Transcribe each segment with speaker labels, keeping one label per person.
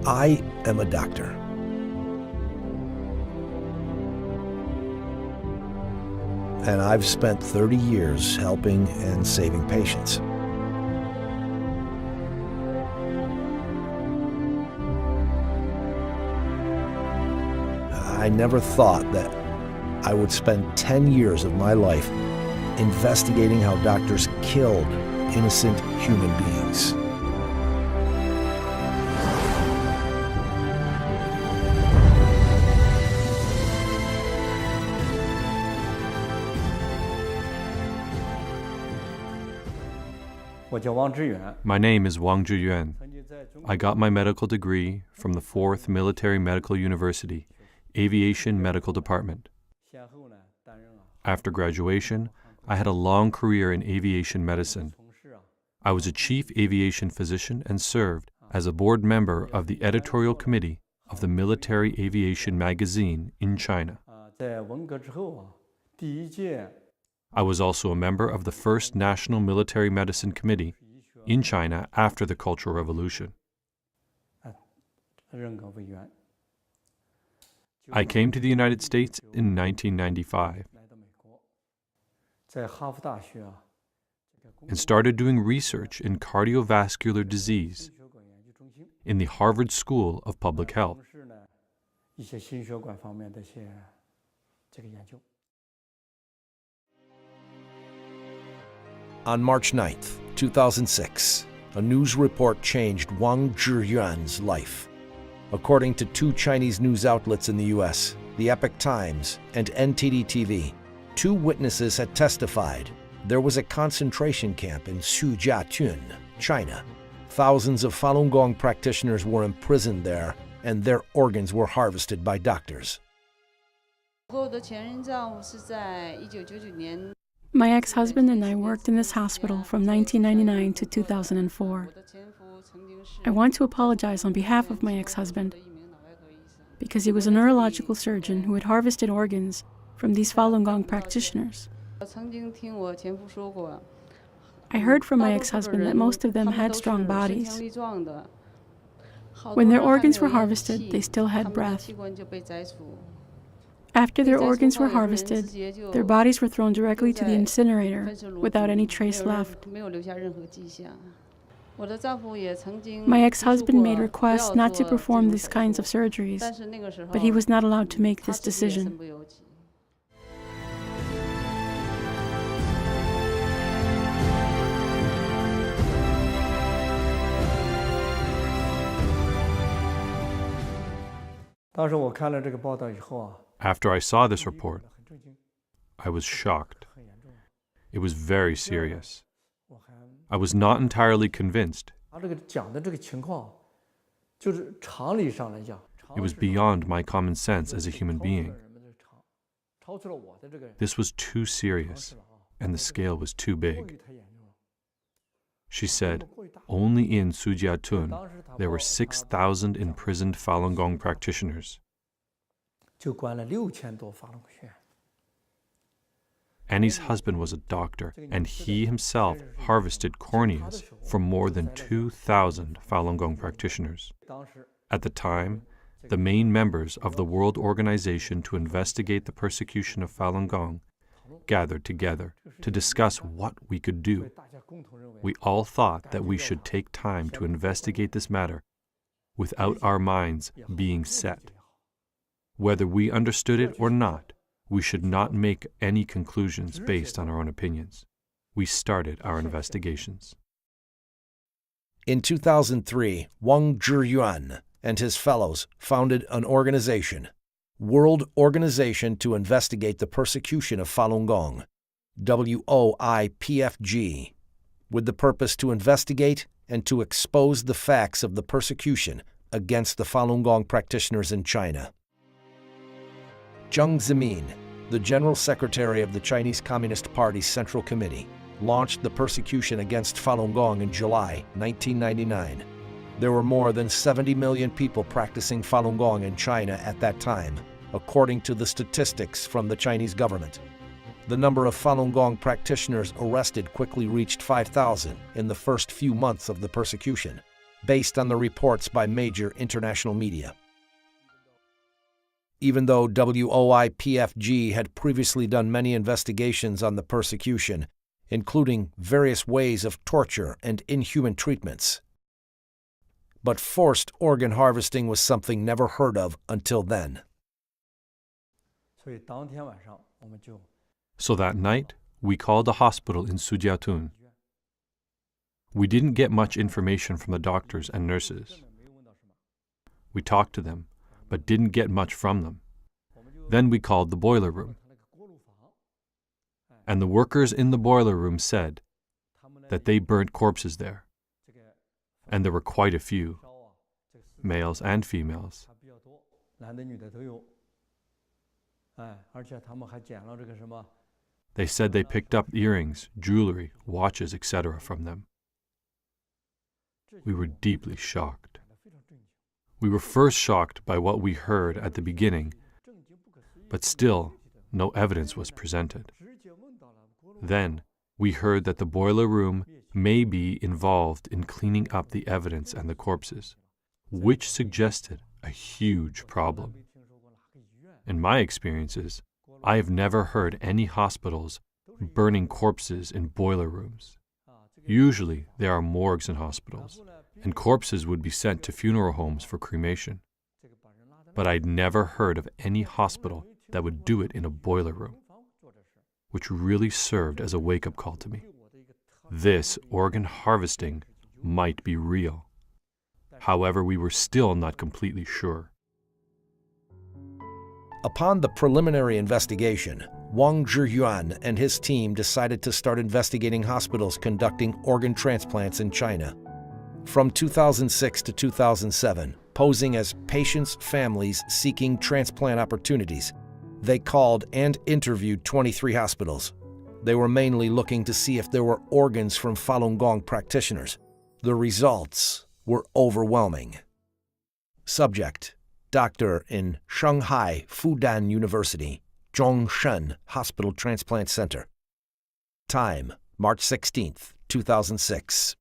Speaker 1: I am a doctor. And I've spent 30 years helping and saving patients. I never thought that I would spend 10 years of my life investigating how doctors killed innocent human beings.
Speaker 2: My name is Wang Zhiyuan. I got my medical degree from the 4th Military Medical University, Aviation Medical Department. After graduation, I had a long career in aviation medicine. I was a chief aviation physician and served as a board member of the editorial committee of the Military Aviation magazine in China. I was also a member of the first National Military Medicine Committee in China after the Cultural Revolution. I came to the United States in 1995 and started doing research in cardiovascular disease in the Harvard School of Public Health.
Speaker 1: On March 9th, 2006, a news report changed Wang Zhiyuan's life. According to two Chinese news outlets in the U.S., the Epoch Times and NTD TV, two witnesses had testified there was a concentration camp in Sujiatun, China. Thousands of Falun Gong practitioners were imprisoned there, and their organs were harvested by doctors.
Speaker 3: My ex-husband and I worked in this hospital from 1999 to 2004. I want to apologize on behalf of my ex-husband because he was a neurological surgeon who had harvested organs from these Falun Gong practitioners. I heard from my ex-husband that most of them had strong bodies. When their organs were harvested, they still had breath. After their organs were harvested, their bodies were thrown directly to the incinerator without any trace left. My ex-husband made requests not to perform these kinds of surgeries, but he was not allowed to make this decision.
Speaker 2: After I saw this report, I was shocked. It was very serious. I was not entirely convinced. It was beyond my common sense as a human being. This was too serious, and the scale was too big. She said, only in Sujiatun, there were 6,000 imprisoned Falun Gong practitioners. Annie's husband was a doctor, and he himself harvested corneas from more than 2,000 Falun Gong practitioners. At the time, the main members of the World Organization to investigate the persecution of Falun Gong gathered together to discuss what we could do. We all thought that we should take time to investigate this matter without our minds being set. Whether we understood it or not, we should not make any conclusions based on our own opinions. We started our investigations.
Speaker 1: In 2003, Wang Zhiyuan and his fellows founded an organization, World Organization to Investigate the Persecution of Falun Gong, WOIPFG, with the purpose to investigate and to expose the facts of the persecution against the Falun Gong practitioners in China. Jiang Zemin, the General Secretary of the Chinese Communist Party's Central Committee, launched the persecution against Falun Gong in July 1999. There were more than 70 million people practicing Falun Gong in China at that time, according to the statistics from the Chinese government. The number of Falun Gong practitioners arrested quickly reached 5,000 in the first few months of the persecution. based on the reports by major international media. Even though WOIPFG had previously done many investigations on the persecution, including various ways of torture and inhuman treatments. But forced organ harvesting was something never heard of until then.
Speaker 2: So that night, we called a hospital in Sujiatun. We didn't get much information from the doctors and nurses. We talked to them, but didn't get much from them. Then we called the boiler room. And the workers in the boiler room said that they burnt corpses there. And there were quite a few, males and females. They said they picked up earrings, jewelry, watches, etc. from them. We were deeply shocked. We were first shocked by what we heard at the beginning, but still no evidence was presented. Then we heard that the boiler room may be involved in cleaning up the evidence and the corpses, which suggested a huge problem. In my experiences, I have never heard any hospitals burning corpses in boiler rooms. Usually there are morgues in hospitals, and corpses would be sent to funeral homes for cremation. But I'd never heard of any hospital that would do it in a boiler room, which really served as a wake-up call to me. This organ harvesting might be real. However, we were still not completely sure.
Speaker 1: Upon the preliminary investigation, Wang Zhiyuan and his team decided to start investigating hospitals conducting organ transplants in China. From 2006 to 2007, posing as patients' families seeking transplant opportunities, they called and interviewed 23 hospitals. They were mainly looking to see if there were organs from Falun Gong practitioners. The results were overwhelming. Subject: doctor in Shanghai Fudan University, Zhongshan Hospital Transplant Center. Time: March 16th, 2006.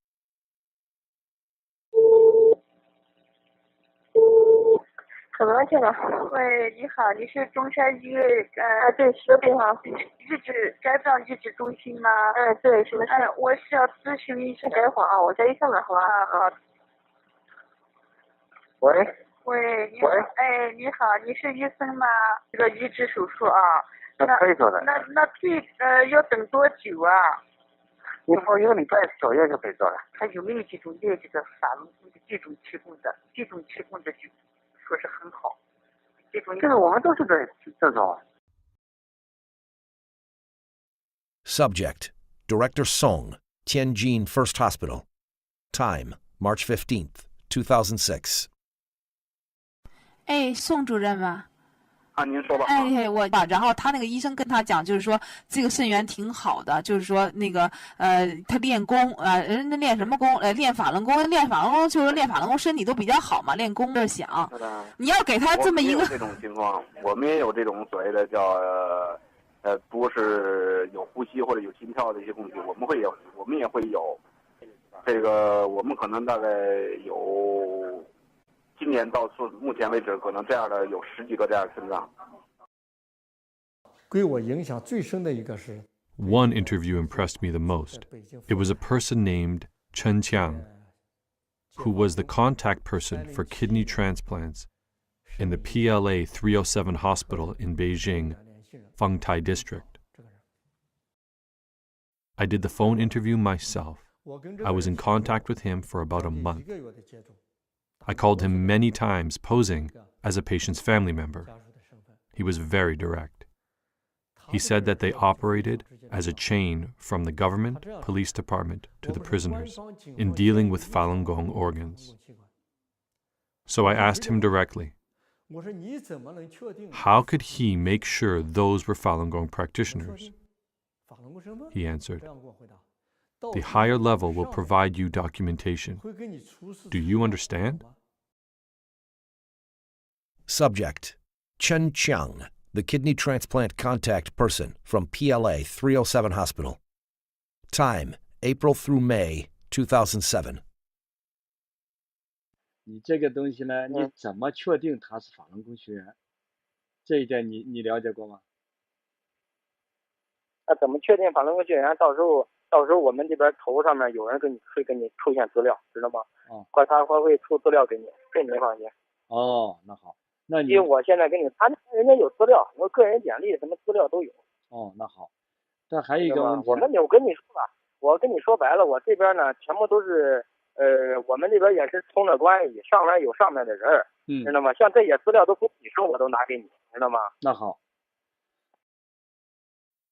Speaker 4: 怎么了，这个？喂，你好，你是中山医院对，是的，对哈，肝脏移植中心吗？对，是的。我是要咨询一下。等一会儿啊，我再一下子，好吧？好。喂。喂，你好，你好，你是医生吗？这个移植手术啊。可以做的。那要等多久啊？以后1个礼拜左右就可以做了。他有没有这种列这个法轮功的这种提供的就？ 说是很好，这个我们都是这种。
Speaker 1: Subject: Director Song, Tianjin First Hospital. Time: March 15th, 2006.
Speaker 5: 宋主任吗？
Speaker 4: 啊，您说吧。
Speaker 5: 然后他那个医生跟他讲，就是说这个肾源挺好的，就是说那个他练功人家练什么功？练法轮功，就是练法轮功身体都比较好嘛，练功的想。你要给他这么一个
Speaker 4: 这种情况，我们也有这种所谓的叫不是有呼吸或者有心跳的一些问题，我们也会有。这个我们可能大概有。 今年到目前为止，可能这样的有10几个这样的肾脏。
Speaker 6: 对我影响最深的一个是。
Speaker 2: One interview impressed me the most. It was a person named Chen Qiang, who was the contact person for kidney transplants in the PLA 307 hospital in Beijing, Fengtai district. I did the phone interview myself. I was in contact with him for about a month. I called him many times, posing as a patient's family member. He was very direct. He said that they operated as a chain from the government, police department to the prisoners in dealing with Falun Gong organs. So I asked him directly, how could he make sure those were Falun Gong practitioners? He answered, the higher level will provide you documentation. Do you understand?
Speaker 1: Subject: Chen Qiang, the kidney transplant contact person from PLA 307 Hospital. Time: April through May 2007.
Speaker 7: 你这个东西呢，你怎么确定它是法轮功学员？这一点你了解过吗？
Speaker 8: 那怎么确定法轮功学员？到时候我们这边头上面有人会给你出现资料，知道吗？他会出资料给你，这你放心。
Speaker 7: 哦，那好，那你
Speaker 8: 因为我现在给你，人家有资料，我个人简历什么资料都有。
Speaker 7: 哦，那好，但还有一个问题，
Speaker 8: 我跟你说吧，我跟你说白了，我这边呢全部都是我们这边也是通着关系，上面有上面的人，知道吗？像这些资料都不提升，我都拿给你，知道吗？
Speaker 7: 那好。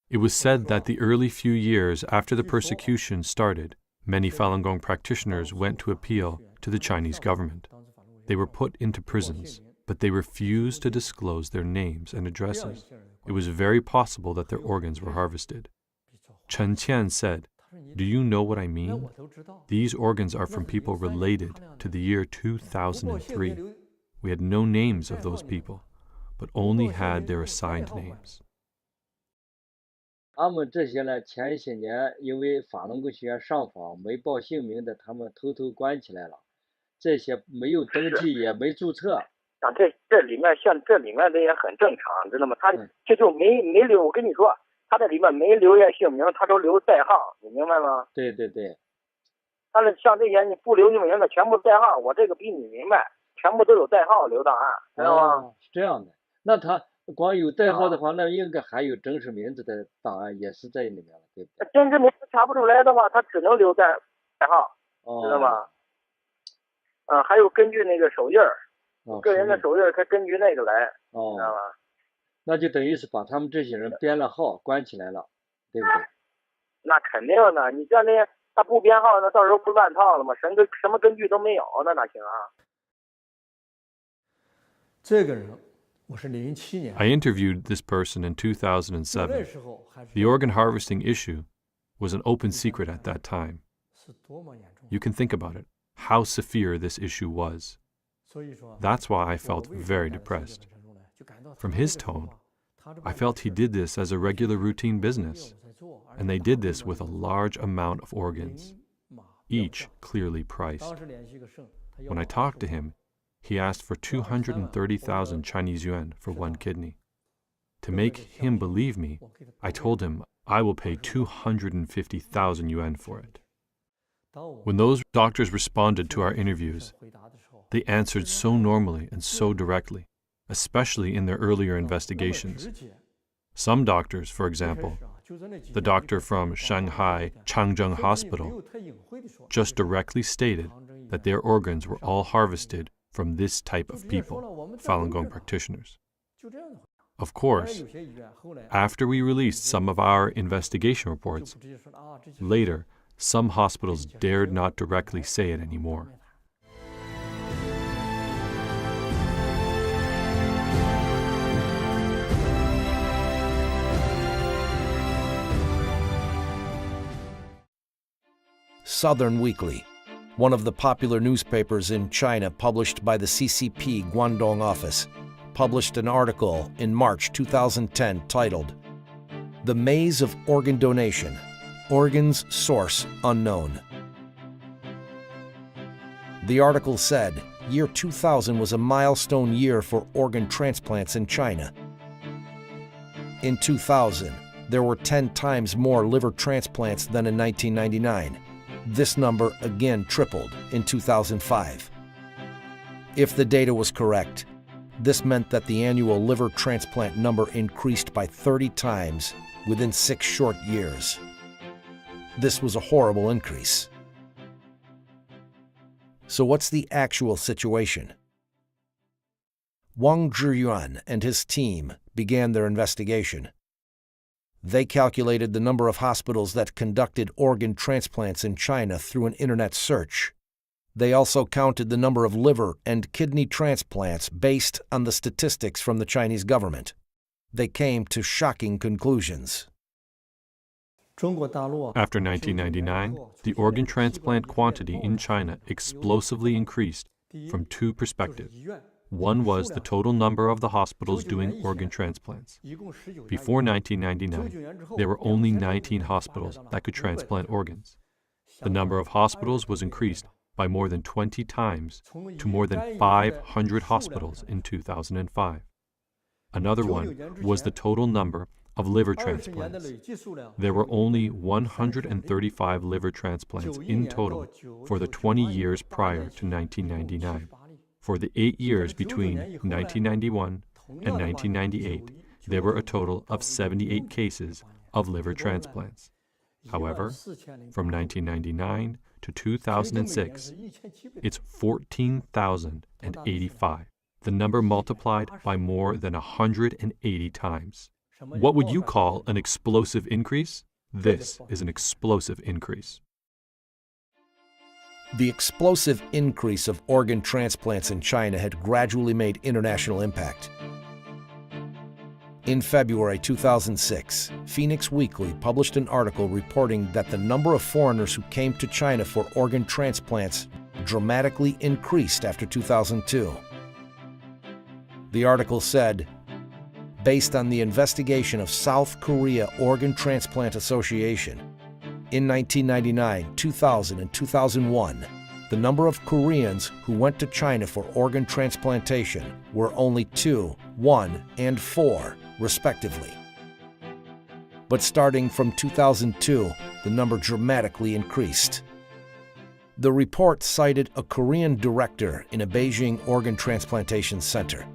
Speaker 2: It was said that the early few years after the persecution started, many Falun Gong practitioners went to appeal to the Chinese government. They were put into prisons, but they refused to disclose their names and addresses. It was very possible that their organs were harvested. Chen Qian said, "Do you know what I mean? These organs are from people related to the year 2003. We had no names of those people, but only had their assigned names."
Speaker 7: 他们这些呢，前些年因为法轮功学员上访没报姓名的，他们偷偷关起来了。这些没有登记也没注册。
Speaker 8: 这里面这也很正常，知道吗？他这就没留，我跟你说，他这里面没留下姓名，他都留代号，你明白吗？
Speaker 7: 对对对。
Speaker 8: 他是像这些你不留姓名的，全部代号，我这个比你明白，全部都有代号留档案，知道吗？
Speaker 7: 是这样的。那他光有代号的话，那应该还有真实名字的档案也是在里面了，对不对？
Speaker 8: 真实名字查不出来的话，他只能留代号，知道吗？还有根据那个手印儿，个人的手印儿，他根据那个来，知道吗？
Speaker 7: 那就等于是把他们这些人编了号，关起来了，对不对？
Speaker 8: 那肯定的，你像那他不编号，那到时候不乱套了吗？什么根据都没有，那哪行啊？
Speaker 6: 这个人。
Speaker 2: I interviewed this person in 2007. The organ harvesting issue was an open secret at that time. You can think about it, how severe this issue was. That's why I felt very depressed. From his tone, I felt he did this as a regular routine business, and they did this with a large amount of organs, each clearly priced. When I talked to him, he asked for 230,000 Chinese yuan for one kidney. To make him believe me, I told him I will pay 250,000 yuan for it. When those doctors responded to our interviews, they answered so normally and so directly, especially in their earlier investigations. Some doctors, for example, the doctor from Shanghai Changzheng Hospital, just directly stated that their organs were all harvested from this type of people, Falun Gong practitioners. Of course, after we released some of our investigation reports, later, some hospitals dared not directly say it anymore.
Speaker 1: Southern Weekly, one of the popular newspapers in China published by the CCP Guangdong office, published an article in March 2010 titled, "The Maze of Organ Donation, Organs Source Unknown." The article said, year 2000 was a milestone year for organ transplants in China. In 2000, there were 10 times more liver transplants than in 1999. This number again tripled in 2005. If the data was correct, this meant that the annual liver transplant number increased by 30 times within 6 short years. This was a horrible increase. So what's the actual situation? Wang Zhiyuan and his team began their investigation. They calculated the number of hospitals that conducted organ transplants in China through an internet search. They also counted the number of liver and kidney transplants based on the statistics from the Chinese government. They came to shocking conclusions.
Speaker 2: After 1999, the organ transplant quantity in China explosively increased from 2 perspectives. One was the total number of the hospitals doing organ transplants. Before 1999, there were only 19 hospitals that could transplant organs. The number of hospitals was increased by more than 20 times to more than 500 hospitals in 2005. Another one was the total number of liver transplants. There were only 135 liver transplants in total for the 20 years prior to 1999. For the 8 years between 1991 and 1998, there were a total of 78 cases of liver transplants. However, from 1999 to 2006, it's 14,085. The number multiplied by more than 180 times. What would you call an explosive increase? This is an explosive increase.
Speaker 1: The explosive increase of organ transplants in China had gradually made international impact. In February 2006, Phoenix Weekly published an article reporting that the number of foreigners who came to China for organ transplants dramatically increased after 2002. The article said, based on the investigation of South Korea Organ Transplant Association, in 1999, 2000, and 2001, the number of Koreans who went to China for organ transplantation were only 2, 1, and 4, respectively. But starting from 2002, the number dramatically increased. The report cited a Korean director in a Beijing organ transplantation center.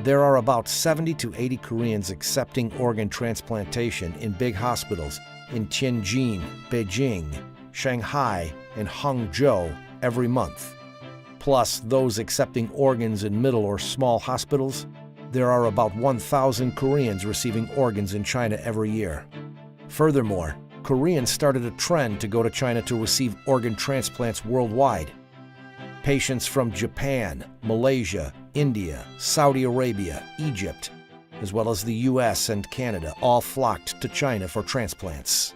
Speaker 1: There are about 70 to 80 Koreans accepting organ transplantation in big hospitals in Tianjin, Beijing, Shanghai, and Hangzhou every month. Plus those accepting organs in middle or small hospitals, there are about 1,000 Koreans receiving organs in China every year. Furthermore, Koreans started a trend to go to China to receive organ transplants worldwide. Patients from Japan, Malaysia, India, Saudi Arabia, Egypt, as well as the US and Canada all flocked to China for transplants.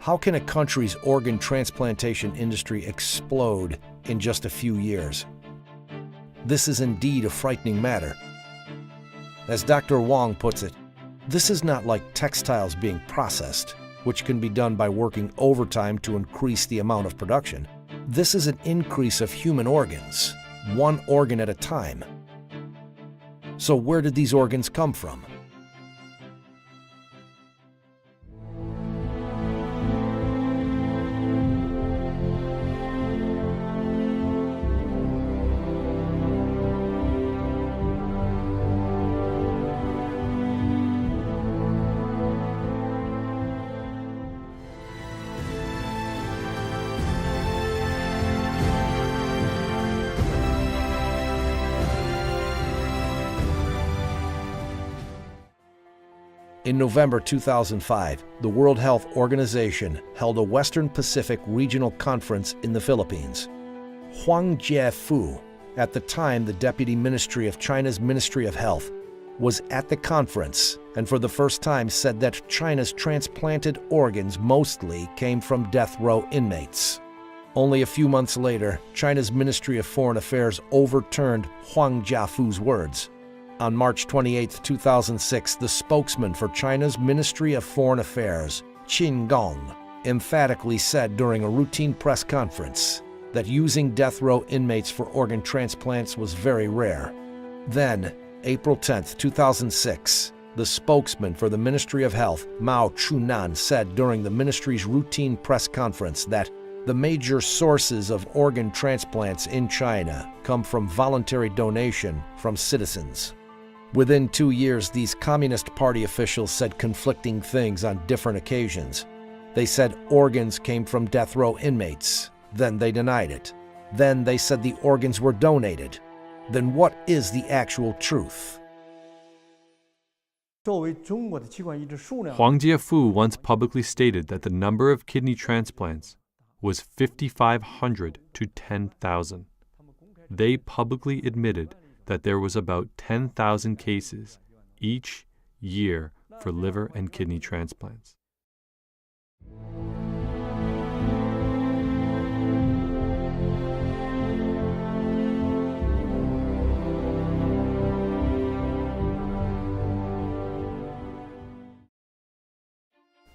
Speaker 1: How can a country's organ transplantation industry explode in just a few years? This is indeed a frightening matter. As Dr. Wang puts it, this is not like textiles being processed, which can be done by working overtime to increase the amount of production. This is an increase of human organs, one organ at a time. So where did these organs come from? In November 2005, the World Health Organization held a Western Pacific Regional Conference in the Philippines. Huang Jiefu, at the time the Deputy Ministry of China's Ministry of Health, was at the conference and for the first time said that China's transplanted organs mostly came from death row inmates. Only a few months later, China's Ministry of Foreign Affairs overturned Huang Jiefu's words. On March 28, 2006, the spokesman for China's Ministry of Foreign Affairs, Qin Gong, emphatically said during a routine press conference that using death row inmates for organ transplants was very rare. Then, April 10, 2006, the spokesman for the Ministry of Health, Mao Chunan, said during the ministry's routine press conference that the major sources of organ transplants in China come from voluntary donation from citizens. Within 2 years, these Communist Party officials said conflicting things on different occasions. They said organs came from death row inmates. Then they denied it. Then they said the organs were donated. Then what is the actual truth?
Speaker 2: Huang Jiefu once publicly stated that the number of kidney transplants was 5,500 to 10,000. They publicly admitted that there was about 10,000 cases each year for liver and kidney transplants.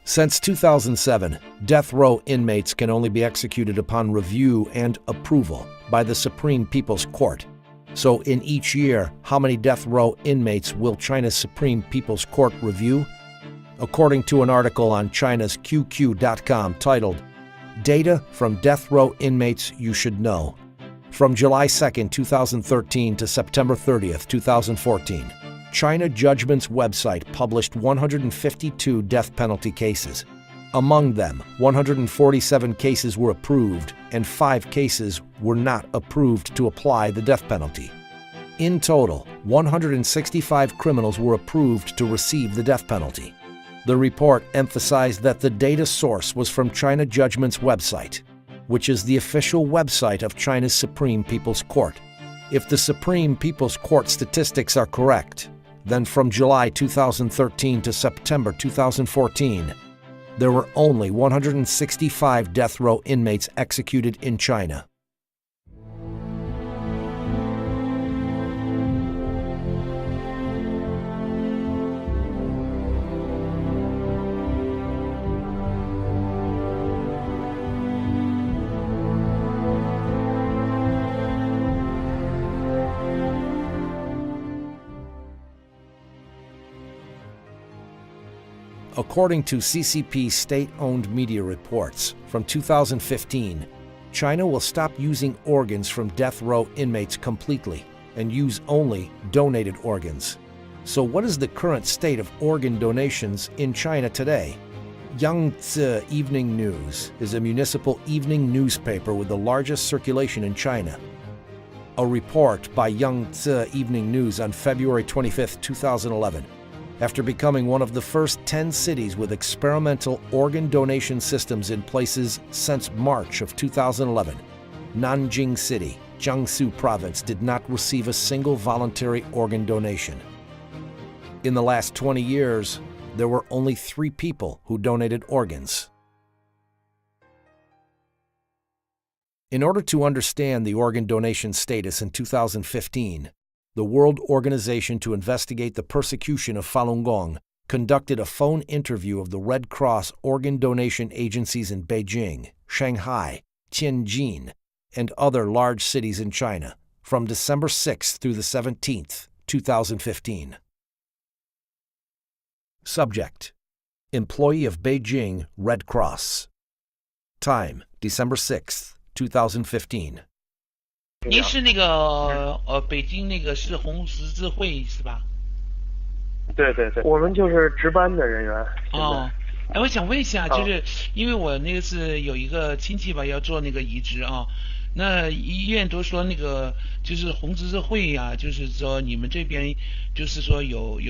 Speaker 1: Since 2007, death row inmates can only be executed upon review and approval by the Supreme People's Court. So in each year, how many death row inmates will China's Supreme People's Court review? According to an article on China's QQ.com titled, Data from Death Row Inmates You Should Know, from July 2, 2013 to September 30, 2014, China Judgment's website published 152 death penalty cases. Among them, 147 cases were approved and 5 cases were not approved to apply the death penalty. In total, 165 criminals were approved to receive the death penalty. The report emphasized that the data source was from China Judgment's website, which is the official website of China's Supreme People's Court. If the Supreme People's Court statistics are correct, then from July 2013 to September 2014, there were only 165 death row inmates executed in China. According to CCP state-owned media reports, from 2015, China will stop using organs from death row inmates completely and use only donated organs. So what is the current state of organ donations in China today? Yangtze Evening News is a municipal evening newspaper with the largest circulation in China. A report by Yangtze Evening News on February 25, 2011, after becoming one of the first 10 cities with experimental organ donation systems in places since March of 2011, Nanjing City, Jiangsu Province did not receive a single voluntary organ donation. In the last 20 years, there were only 3 people who donated organs. In order to understand the organ donation status in 2015, the World Organization to Investigate the Persecution of Falun Gong conducted a phone interview of the Red Cross organ donation agencies in Beijing, Shanghai, Tianjin, and other large cities in China from December 6th through the 17th, 2015. Subject: Employee of Beijing Red Cross. Time: December 6th, 2015.
Speaker 9: 您是那个北京那个市红十字会是吧？
Speaker 8: 对对对，我们就是值班的人员。
Speaker 9: 哦，哎，我想问一下，就是因为我那个是有一个亲戚吧，要做那个移植啊，那医院都说那个就是红十字会呀、就是说你们这边就是说有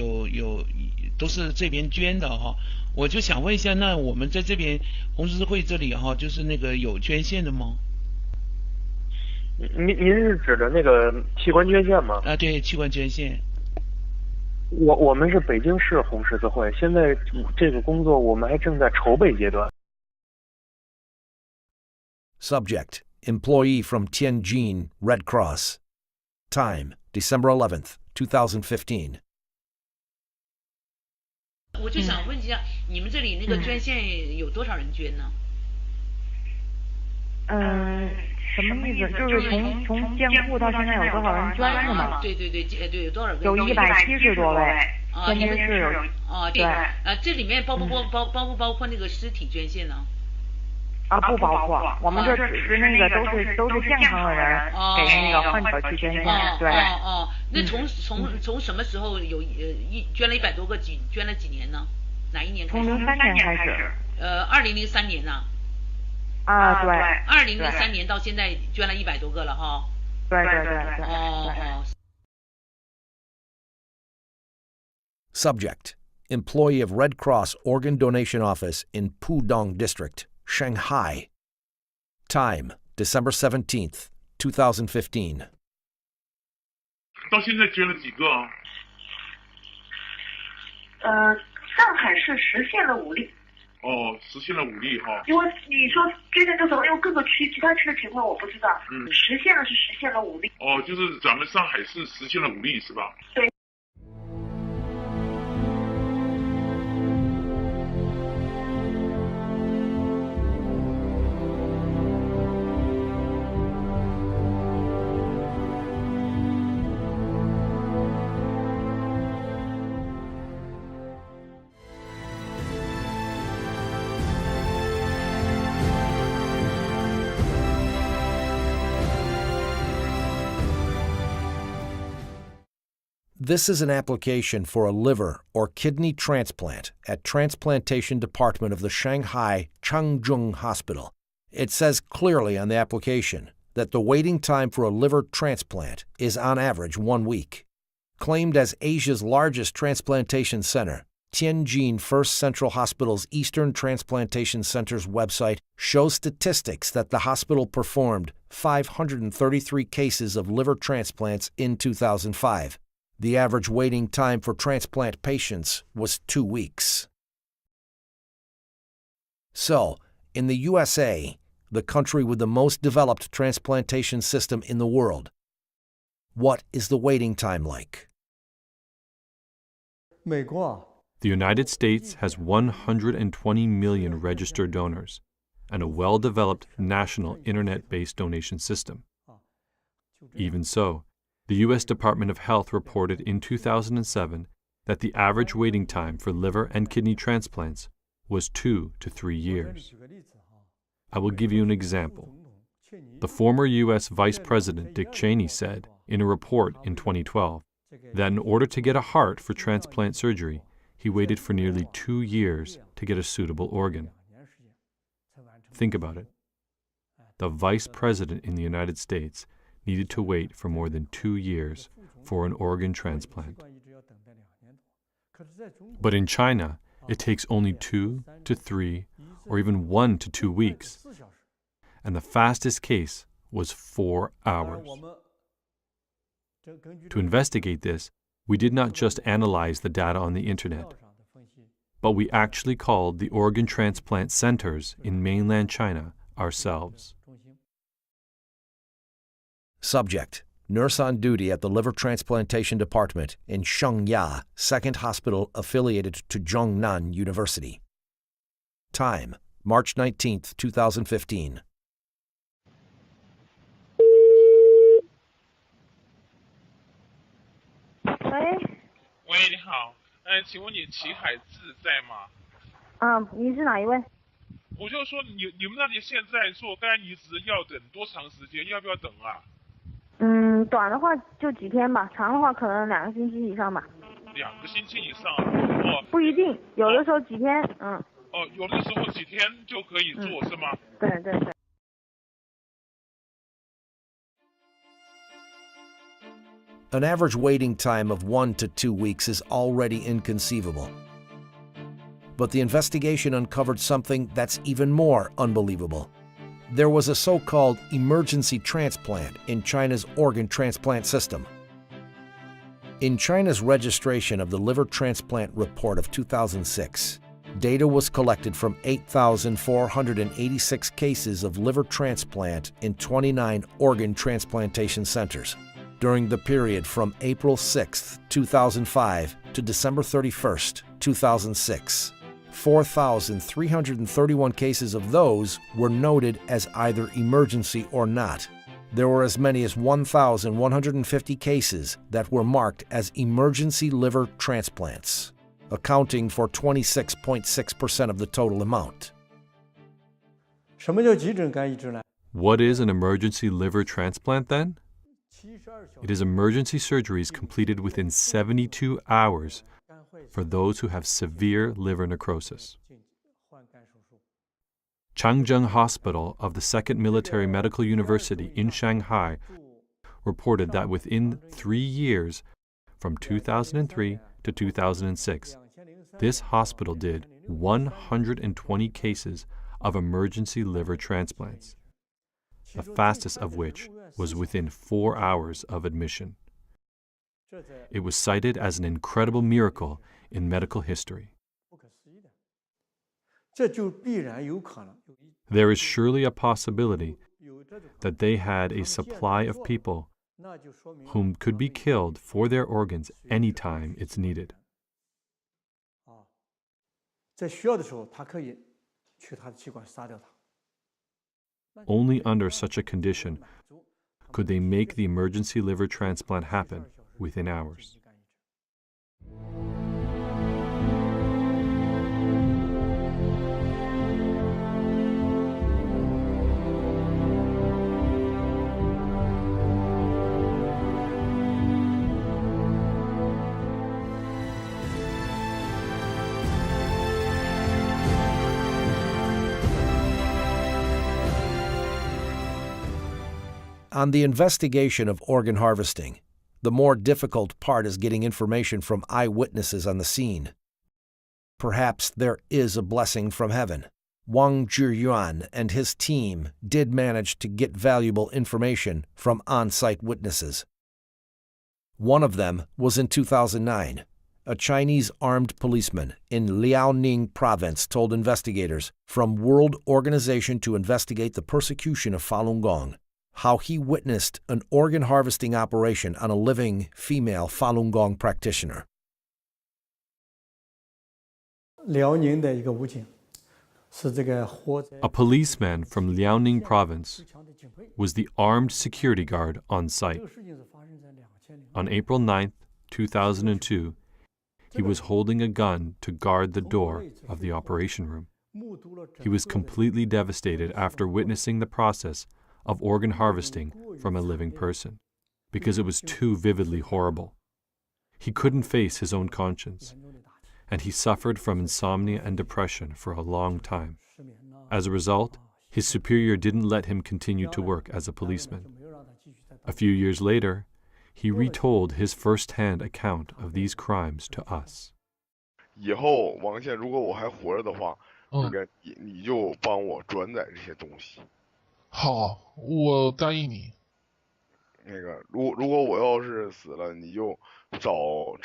Speaker 9: 都是这边捐的哈、我就想问一下，那我们在这边红十字会这里哈、就是那个有捐献的吗？
Speaker 8: 您是指的那个器官捐献吗？
Speaker 9: 啊，对，器官捐献。
Speaker 8: 我们是北京市红十字会，现在这个工作我们还正在筹备阶段。
Speaker 1: Subject: Employee from Tianjin Red Cross. Time: December 11th, 2015.
Speaker 9: 我就想问一下，你们这里那个捐献有多少人捐呢？
Speaker 10: 什么意思？就是从建户到现在有多少人捐是吗？
Speaker 9: 对对对，对，有多少个？
Speaker 10: 有170多位，天津市有。
Speaker 9: 哦，对，这里面包不包括那个尸体捐献呢？
Speaker 10: 啊，不包括，我们这只是那个都是健康的人给那个患者去捐献，对。
Speaker 9: 那从什么时候有捐了100多个捐了几年呢？哪一年开始？
Speaker 10: 从03年开始。
Speaker 9: 2003年呢？
Speaker 10: 啊，对。
Speaker 9: 2003年到现在捐了100多个了哈。
Speaker 10: 对。
Speaker 1: Subject: Employee of Red Cross Organ Donation Office in Pudong District, Shanghai. Time: December 17th, 2015.
Speaker 11: 到现在捐了几个啊？
Speaker 4: 上海市实现了5例。
Speaker 11: 哦，实现了5例哈。
Speaker 4: 因为你说捐献多少，因为各个区其他区的情况我不知道。实现了5例。
Speaker 11: 哦，就是咱们上海市实现了5例是吧？
Speaker 4: 对。
Speaker 1: This is an application for a liver or kidney transplant at Transplantation Department of the Shanghai Changzheng Hospital. It says clearly on the application that the waiting time for a liver transplant is on average 1 week. Claimed as Asia's largest transplantation center, Tianjin First Central Hospital's Eastern Transplantation Center's website shows statistics that the hospital performed 533 cases of liver transplants in 2005. The average waiting time for transplant patients was 2 weeks. So, in the USA, the country with the most developed transplantation system in the world, what is the waiting time like?
Speaker 2: The United States has 120 million registered donors and a well-developed national internet-based donation system. Even so, the U.S. Department of Health reported in 2007 that the average waiting time for liver and kidney transplants was 2 to 3 years. I will give you an example. The former U.S. Vice President Dick Cheney said in a report in 2012 that in order to get a heart for transplant surgery, he waited for nearly 2 years to get a suitable organ. Think about it. The Vice President in the United States needed to wait for more than 2 years for an organ transplant. But in China, it takes only 2 to 3 or even 1 to 2 weeks. And the fastest case was 4 hours. To investigate this, we did not just analyze the data on the internet, but we actually called the organ transplant centers in mainland China ourselves.
Speaker 1: Subject: nurse on duty at the Liver Transplantation Department in Shengya, second hospital affiliated to Zhongnan University. Time: March 19, 2015.
Speaker 11: 喂，你好，请问你齐海志在吗？
Speaker 10: 你是哪一位？
Speaker 11: 我就说你们那里现在做肝移植要等多长时间？要不要等啊？
Speaker 10: 短的话就几天吧，长的话可能2个星期以上吧。
Speaker 11: 2个星期以上哦？
Speaker 10: 不一定，有的时候几天，
Speaker 11: 有的时候几天就可以做，是吗？
Speaker 10: 对对对。
Speaker 1: An average waiting time of 1 to 2 weeks is already inconceivable. But the investigation uncovered something that's even more unbelievable. There was a so-called emergency transplant in China's organ transplant system. In China's registration of the liver transplant report of 2006, data was collected from 8,486 cases of liver transplant in 29 organ transplantation centers. During the period from April 6, 2005 to December 31, 2006. 4,331 cases of those were noted as either emergency or not. There were as many as 1,150 cases that were marked as emergency liver transplants, accounting for 26.6% of the total amount.
Speaker 2: What is an emergency liver transplant then? It is emergency surgeries completed within 72 hours for those who have severe liver necrosis. Changzheng Hospital of the Second Military Medical University in Shanghai reported that within 3 years, from 2003 to 2006, this hospital did 120 cases of emergency liver transplants, the fastest of which was within 4 hours of admission. It was cited as an incredible miracle in medical history. There is surely a possibility that they had a supply of people whom could be killed for their organs any time it's needed. Only under such a condition could they make the emergency liver transplant happen within hours.
Speaker 1: On the investigation of organ harvesting, the more difficult part is getting information from eyewitnesses on the scene. Perhaps there is a blessing from heaven. Wang Zhiyuan and his team did manage to get valuable information from on-site witnesses. One of them was in 2009. A Chinese armed policeman in Liaoning province told investigators from World Organization to Investigate the Persecution of Falun Gong how he witnessed an organ harvesting operation on a living female Falun Gong practitioner.
Speaker 6: 辽宁的一个武警 是这个活在
Speaker 2: A policeman from Liaoning province was the armed security guard on site. On April 9, 2002, he was holding a gun to guard the door of the operation room. He was completely devastated after witnessing the process of organ harvesting from a living person, because it was too vividly horrible. He couldn't face his own conscience, and he suffered from insomnia and depression for a long time. As a result, his superior didn't let him continue to work as a policeman. A few years later, he retold his first-hand account of these crimes to us.
Speaker 12: 以后王宪，如果我还活着的话，你就帮我转载这些东西。
Speaker 11: 好，我答应你。
Speaker 12: 那个，如果我要是死了，你就找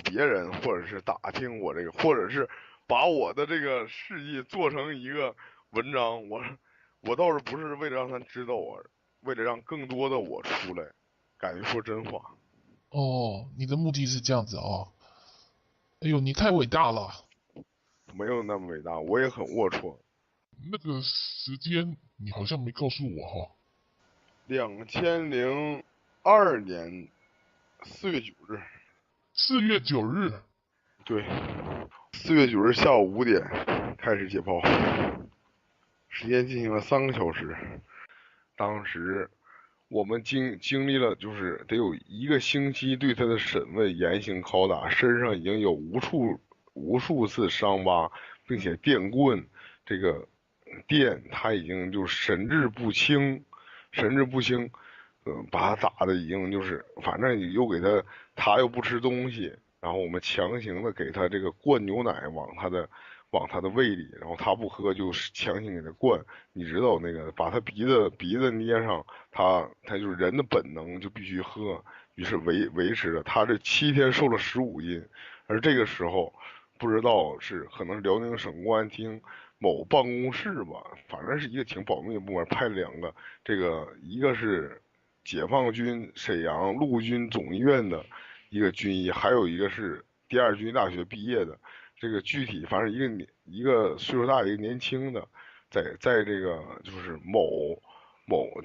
Speaker 12: 别人，或者是打听我这个，或者是把我的这个事迹做成一个文章。我倒是不是为了让他知道我，为了让更多的我出来，敢于说真话。
Speaker 11: 哦，你的目的是这样子哦。哎呦，你太伟大了。
Speaker 12: 没有那么伟大，我也很龌龊。
Speaker 11: 那个时间你好像没告诉我哈。
Speaker 12: 2002年4月9日。
Speaker 11: 4月9日。
Speaker 12: 对，4月9日下午5点开始解剖，时间进行了3个小时。当时我们经历了就是得有1个星期对他的审问、严刑拷打，身上已经有无数次伤疤，并且电棍这个电他已经就神志不清，把他打的已经就是反正又给他又不吃东西，然后我们强行的给他这个灌牛奶往他的胃里，然后他不喝就强行给他灌，你知道那个把他鼻子捏上，他就是人的本能就必须喝，于是维持着他这7天瘦了15斤，而这个时候不知道是可能是辽宁省公安厅某办公室吧，反正是一个挺保密的部门，派了2个，这个一个是解放军沈阳陆军总医院的一个军医，还有一个是第2军大学毕业的，这个具体反正一个岁数大一个年轻的，在这个就是某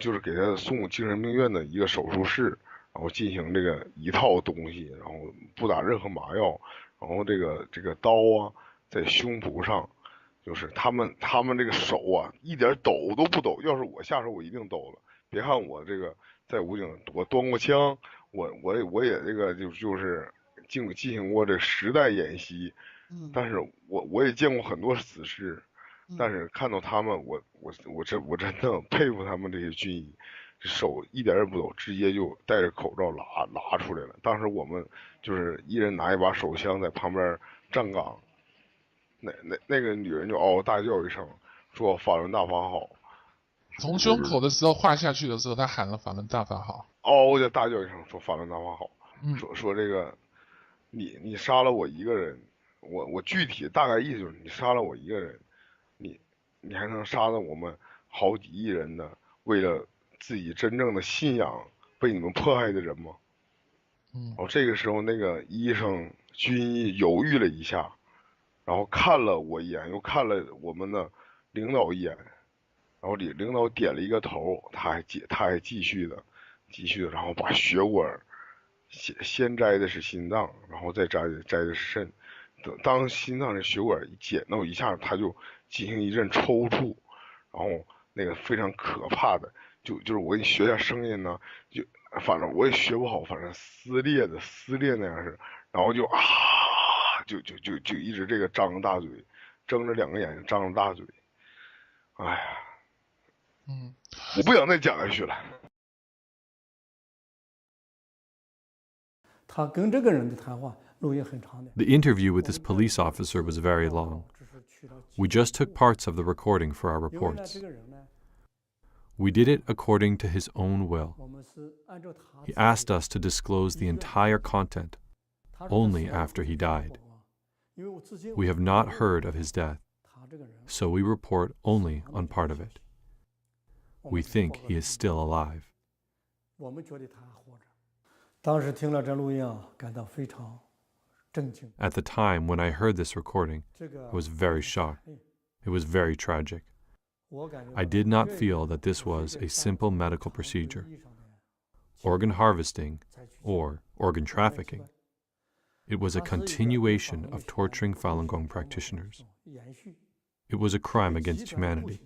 Speaker 12: 就是给他送精神病院的一个手术室，然后进行这个一套东西，然后不打任何麻药，然后这个刀啊在胸脯上。就是他们这个手啊，一点抖都不抖。要是我下手，我一定抖了。别看我这个在武警，我端过枪，我也这个就是进行过这实弹演习。但是我也见过很多死尸，但是看到他们，我真的佩服他们这些军医，手一点也不抖，直接就戴着口罩拉出来了。当时我们就是一人拿一把手枪在旁边站岗。那个女人就嗷嗷大叫一声，说法轮大法好。
Speaker 11: 从胸口的时候划下去的时候，他喊了法轮大法好。
Speaker 12: 嗷嗷就大叫一声，说法轮大法好。说这个，你杀了我一个人，我具体大概意思就是你杀了我一个人，你还能杀了我们好几亿人的为了自己真正的信仰被你们迫害的人吗？这个时候那个医生军医犹豫了一下。然后看了我一眼，又看了我们的领导一眼，然后领导点了一个头，他还继续的，然后把血管先摘的是心脏，然后再摘的是肾，当心脏的血管一剪到一下，他就进行一阵抽搐，然后那个非常可怕的，就是我给你学一下声音呢，就反正我也学不好，反正撕裂那样是，然后就啊。就一直这个张着大嘴，睁着2个眼睛，张着大嘴，哎呀，我不想再讲下去了。
Speaker 6: 他跟这个人的谈话录音很长的。
Speaker 2: The interview with this police officer was very long. We just took parts of the recording for our reports. We did it according to his own will. He asked us to disclose the entire content only after he died. We have not heard of his death, so we report only on part of it. We think he is still alive.
Speaker 6: 我们觉得他还活着。当时听了这录音啊，感到非常震惊。
Speaker 2: At the time when I heard this recording, I was very shocked. It was very tragic. I did not feel that this was a simple medical procedure, organ harvesting, or organ trafficking. It was a continuation of torturing Falun Gong practitioners. It was a crime against humanity.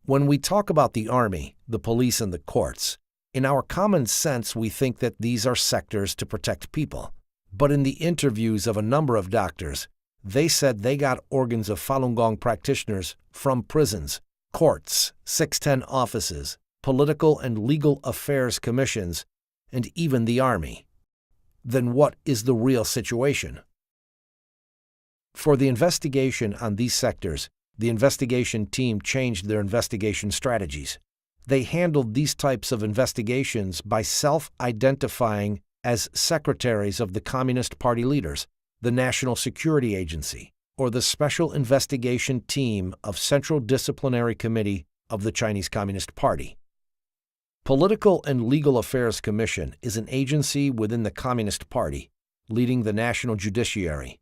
Speaker 1: When we talk about the army, the police, and the courts, in our common sense we think that these are sectors to protect people. But in the interviews of a number of doctors, they said they got organs of Falun Gong practitioners from prisons, courts, 610 offices, political and legal affairs commissions, and even the army. Then what is the real situation? For the investigation on these sectors, the investigation team changed their investigation strategies. They handled these types of investigations by self-identifying as secretaries of the Communist Party leaders, the National Security Agency, or the Special Investigation Team of Central Disciplinary Committee of the Chinese Communist Party. Political and Legal Affairs Commission is an agency within the Communist Party, leading the national judiciary.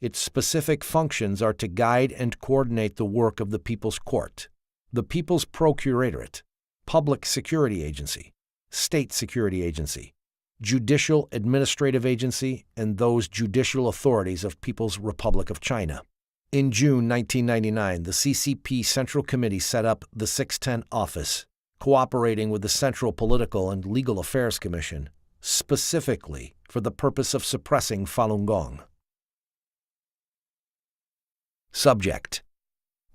Speaker 1: Its specific functions are to guide and coordinate the work of the People's Court, the People's Procuratorate, Public Security Agency, State Security Agency, Judicial Administrative Agency, and those judicial authorities of People's Republic of China. In June 1999, the CCP Central Committee set up the 610 Office, cooperating with the Central Political and Legal Affairs Commission, specifically for the purpose of suppressing Falun Gong. Subject: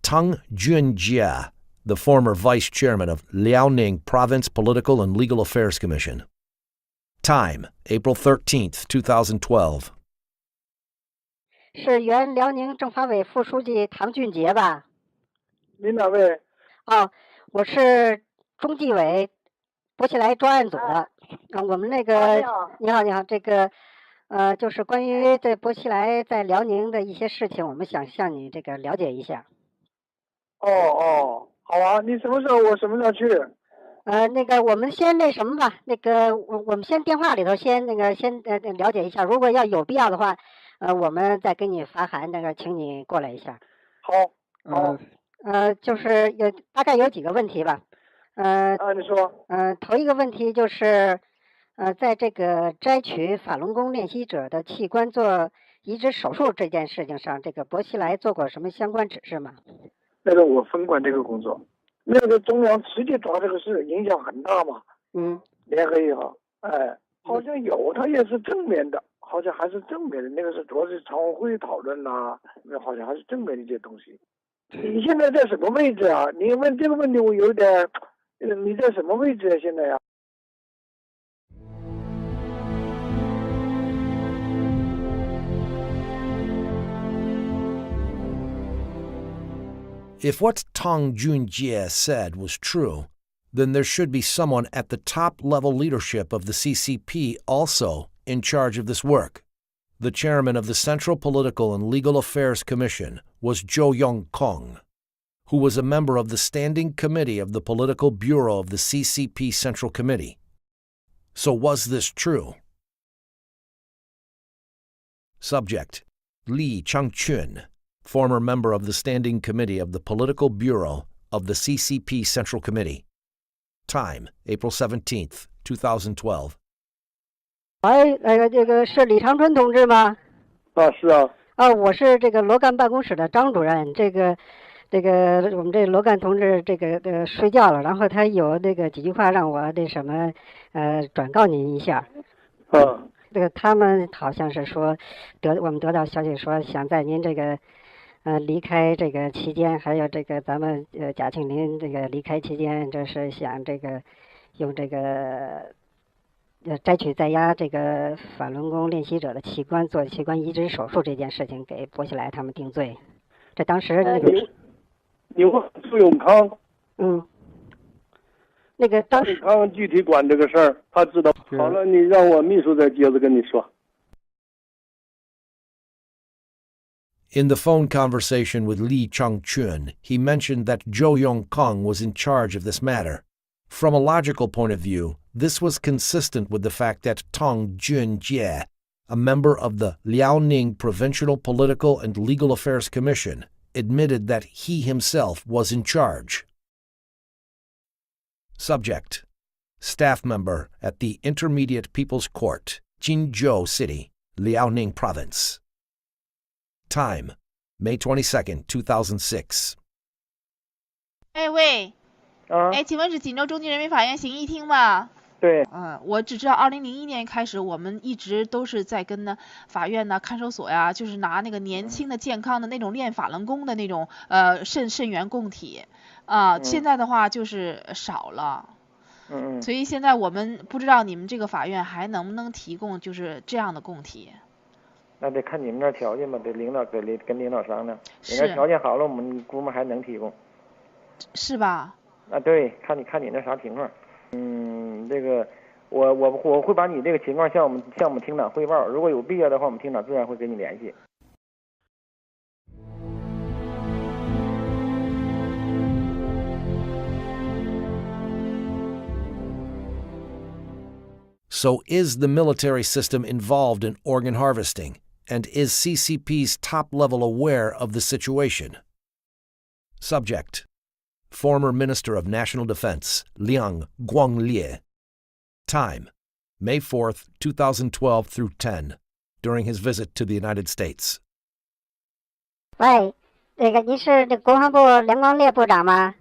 Speaker 1: Tang Junjie, the former vice chairman of Liaoning Province Political and Legal Affairs Commission. Time: April 13th, 2012.
Speaker 13: 是原辽宁政法委副书记唐俊杰吧？
Speaker 14: 您哪位？
Speaker 13: 哦，我是中纪委博起来专案组的。我们那个，你好，你好，这个。就是关于在博西来在辽宁的一些事情，我们想向你这个了解一下。
Speaker 14: 好啊，你什么时候？我什么时候去？
Speaker 13: 那个我们先那什么吧，那个我们先电话里头先了解一下，如果要有必要的话，我们再给你发函，那个请你过来一下。
Speaker 14: 好。
Speaker 13: 就是大概有几个问题吧。
Speaker 14: 你说。
Speaker 13: 头一个问题就是。在这个摘取法轮功练习者的器官做移植手术这件事情上，这个薄熙来做过什么相关指示吗？
Speaker 14: 那个我分管这个工作，那个中央直接抓这个事，影响很大嘛。联合以后，好像有，他也是正面的，好像还是正面的。那个是主要是常委会讨论呐，那好像还是正面的一些东西。你现在在什么位置啊？你问这个问题，我有点，你在什么位置啊？现在呀？If
Speaker 1: what Tang Junjie said was true, then there should be someone at the top-level leadership of the CCP also in charge of this work. The chairman of the Central Political and Legal Affairs Commission was Zhou Yongkong, who was a member of the Standing Committee of the Political Bureau of the CCP Central Committee. So was this true? Subject: Li Changchun, former member of the Standing Committee of the Political Bureau of the CCP Central Committee. Time: April 17th, 2012.
Speaker 13: 这个是李长春同志吗？
Speaker 14: 是啊。
Speaker 13: 我是这个罗干办公室的张主任。这个这个我们这罗干同志这个睡觉了，然后他有那个几句话让我那什么转告您一下。这个他们好像是说我们得到消息说想在您这个离开这个期间，还有这个咱们贾庆林这个离开期间，就是想这个用这个摘取在押这个法轮功练习者的器官做器官移植手术这件事情给薄熙来他们定罪。这当时那个
Speaker 14: 你问苏永康，
Speaker 13: 那个当时
Speaker 14: 苏永康具体管这个事儿，他知道。好了，你让我秘书再接着跟你说。
Speaker 1: In the phone conversation with Li Changchun, he mentioned that Zhou Yongkang was in charge of this matter. From a logical point of view, this was consistent with the fact that Tong Junjie, a member of the Liaoning Provincial Political and Legal Affairs Commission, admitted that he himself was in charge. Subject: Staff member at the Intermediate People's Court, Jinzhou City, Liaoning Province. Time: May 22nd, 2006.
Speaker 5: 喂，请问是锦州中级人民法院刑议厅吗？
Speaker 14: 对。
Speaker 5: 我只知道2001年开始，我们一直都是在跟呢法院呢看守所呀，就是拿那个年轻的健康的那种练法轮功的那种肾源供体现在的话就是少了。所以现在我们不知道你们这个法院还能不能提供就是这样的供体。
Speaker 15: 那得看你们那条件吧，得跟领导商量。你那条件好了，我们估摸还能提供。
Speaker 5: 是吧？
Speaker 15: 对，看你那啥情况。这个我会把你这个情况向我们厅长汇报，如果有必要的话，我们厅长自然会跟你联系。
Speaker 1: So is the military system involved in organ harvesting? And is CCP's top level aware of the situation? Subject: Former Minister of National Defense, Liang Guanglie. Time: May 4th, 2012 through 10, during his visit to the United States.
Speaker 13: 喂，您是这国防部梁光烈部长吗？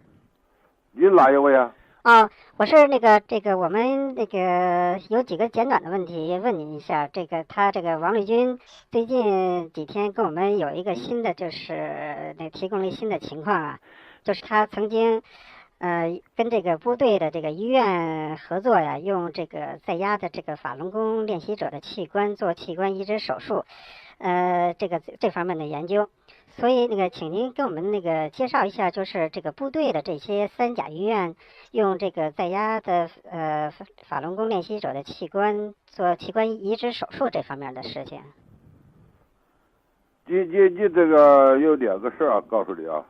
Speaker 14: 您哪一位啊？
Speaker 13: 我是我们有几个简短的问题问您一下。他王立军最近几天跟我们有一个新的，就是提供了新的情况啊，就是他曾经跟这个部队的这个医院合作呀，用这个在押的这个法轮功练习者的器官做器官移植手术，这方面的研究。所以请您给我们介绍一下，就是这个部队的这些三甲医院用这个在押的法轮功练习者的器官做器官移植手术这方面的事情。
Speaker 14: 你这个有两个事儿告诉你啊。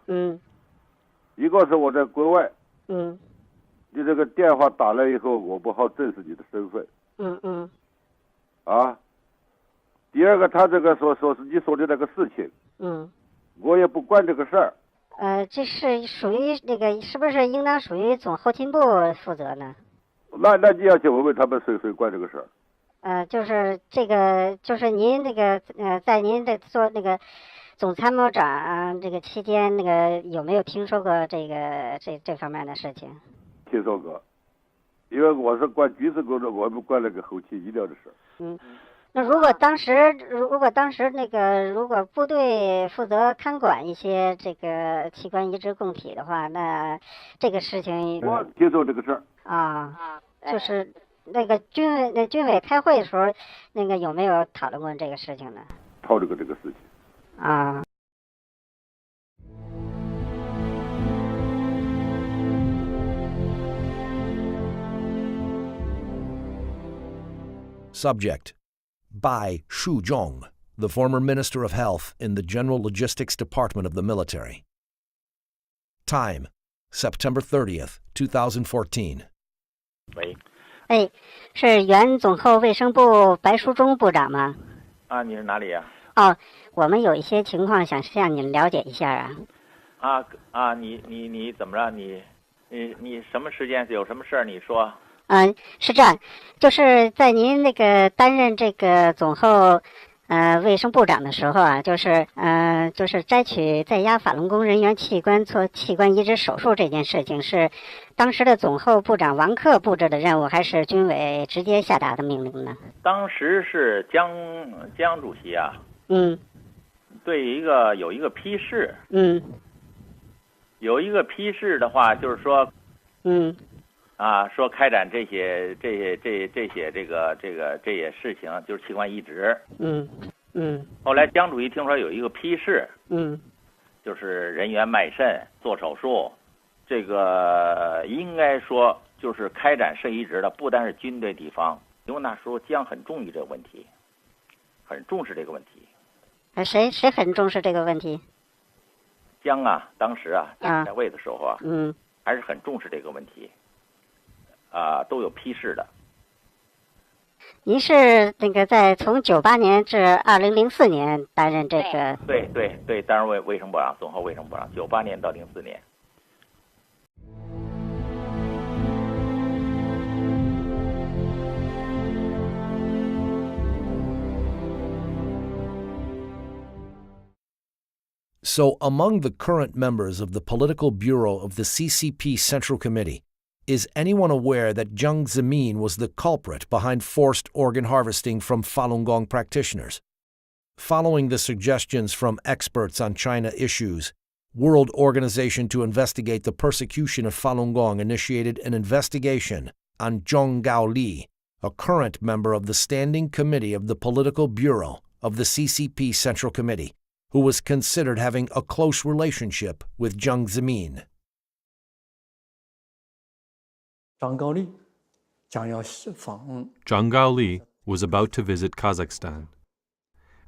Speaker 14: 一个是我在国外。你这个电话打来以后，我不好证实你的身份。第二个，他这个说是你说的那个事情。我也不管这个事儿。
Speaker 13: 这是属于是不是应当属于总后勤部负责呢？
Speaker 14: 那你要去问问他们谁管这个事儿。
Speaker 13: 就是就是您在您做总参谋长这个期间，有没有听说过这方面的事情？
Speaker 14: 听说过，因为我是管军事工作，我不管那个后勤医疗的事。
Speaker 13: 那如果当时如果部队负责看管一些这个器官移植供体的话，那这个事情
Speaker 14: 我听说这个事
Speaker 13: 儿就是军委开会的时候，有没有讨论过这个事情呢？
Speaker 14: 讨论过这个事情。
Speaker 1: Subject: Bai Shuzhong, the former Minister of Health in the General Logistics Department of the military. Time: September 30th, 2014.
Speaker 13: 喂，是原总后卫生部白书忠部长吗？
Speaker 15: 你是哪里呀？
Speaker 13: 我们有一些情况想向您了解一下啊。
Speaker 15: 你怎么着？你什么时间有什么事儿？你说。
Speaker 13: 是这样，就是在您担任这个总后卫生部长的时候啊，就是摘取在押法轮功人员器官做器官移植手术这件事情，是当时的总后部长王克布置的任务，还是军委直接下达的命令呢？
Speaker 16: 当时是江主席啊，对有一个批示，有一个批示的话，就是说，说开展这些事情，就是器官移植。后来江主席听说有一个批示，就是人员卖肾做手术，这个应该说就是开展肾移植的，不单是军队地方，因为那时候江很重视这个问题，很重视这个问题。
Speaker 13: 谁很重视这个问题？
Speaker 16: 江啊，当时啊在位的时候啊，还是很重视这个问题。都有批示的。
Speaker 13: 您是那个在从98年至2004年担任这个？
Speaker 16: 对，担任卫生部长，总后卫生部长，98年到04年。
Speaker 1: So, among the current members of the Political Bureau of the CCP Central Committee, is anyone aware that Jiang Zemin was the culprit behind forced organ harvesting from Falun Gong practitioners? Following the suggestions from experts on China issues, World Organization to Investigate the Persecution of Falun Gong initiated an investigation on Zhong Gaoli, a current member of the Standing Committee of the Political Bureau of the CCP Central Committee, who was considered having a close relationship with Jiang Zemin.
Speaker 2: Zhang Gaoli was about to visit Kazakhstan,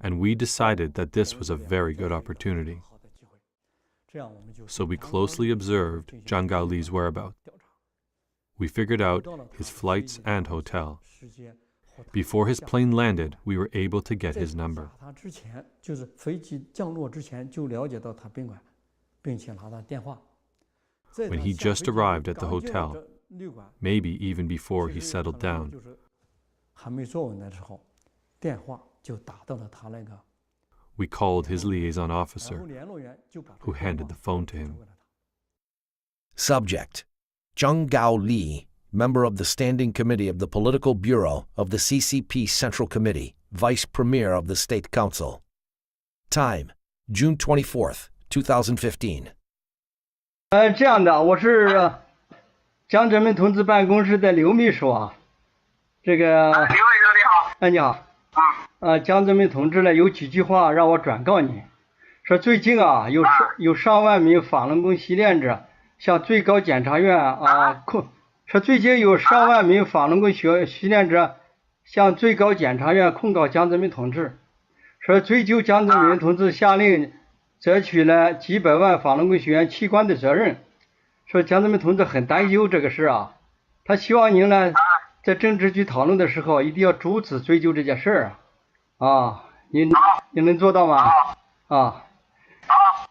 Speaker 2: and we decided that this was a very good opportunity. So we closely observed Zhang Gaoli's whereabouts. We figured out his flights and hotel. Before his plane landed, we were able to get his number. When he just arrived at the hotel, maybe even before he settled down, we called his liaison officer, who handed the phone to him.
Speaker 1: Subject: Zhang Gaoli, member of the Standing Committee of the Political Bureau of the CCP Central Committee, Vice Premier of the State Council. Time: June 24th, 2015.
Speaker 17: 这样的，我是江泽民同志办公室的刘秘书啊。这个刘秘书你好。你好。江泽民同志呢有几句话让我转告你，说最近啊有上万名法轮功习练者向最高检察院说最近有上万名法轮功习练者向最高检察院控告江泽民同志，说追究江泽民同志下令摘取了几百万法轮功学员器官的责任，说江泽民同志很担忧这个事啊，他希望您呢在政治局讨论的时候一定要主旨追究这件事啊，您能做到吗？